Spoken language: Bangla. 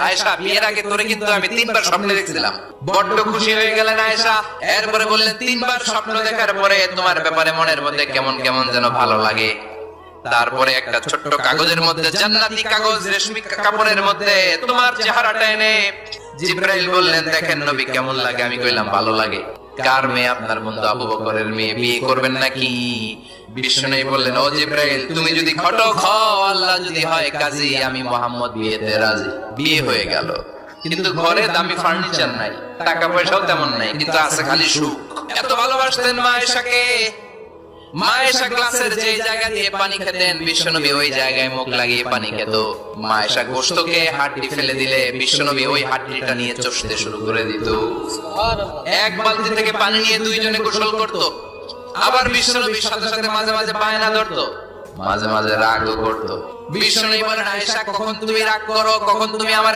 আয়েশা বিয়ের আগে তোরে কিন্তু আমি 3বার স্বপ্নে দেখছিলাম। বড্ড খুশি হয়ে গেলেন আয়েশা। এরপরে বললেন 3বার স্বপ্ন দেখার পরে তোমার ব্যাপারে মনের মধ্যে কেমন কেমন যেন ভালো লাগে। তারপরে একটা ছোট্ট কাগজের মধ্যে, জান্নাতি কাগজ, রেশমি কাপড়ের মধ্যে তোমার চেহারাটা এনে জিবরাইল বললেন, দেখেন নবী কেমন লাগে। আমি কইলাম ভালো লাগে। কার মেয়ে? আপনার বন্ধু আবু বকরের মেয়ে। বিয়ে করবেন নাকি? বিষ্ণু বললেন, ও জিবরাইল, তুমি যদি ঘটক হও, আল্লাহ যদি হয় কাজী, আমি মুহাম্মদ বিয়েতে রাজি। বিয়ে হয়ে গেল, কিন্তু ঘরে দামি ফার্নিচার নাই, টাকা পয়সাও তেমন নাই, কিন্তু আছে খালি সুখ। এত ভালোবাসতেন মা আয়েশাকে। মা আয়েশা গ্লাসের যে জায়গা দিয়ে পানি খেতেন, বিশ্বনবী ওই জায়গায় মুখ লাগিয়ে পানি খেত। মা আয়েশা গোশতকে হাড্ডি ফেলে দিলে বিশ্বনবী ওই হাড্ডিটা নিয়ে চষতে শুরু করে দিত। এক বালতি থেকে পানি নিয়ে দুইজনে গোসল করত। আবার বিশ্বনবীর সাথে সাথে মাঝে মাঝে বায়না ধরতো, মাঝে মাঝে রাগও করতো। বিশ্বনবী বলেন, আয়েশা কখন তুমি রাগ করো, কখন তুমি আমার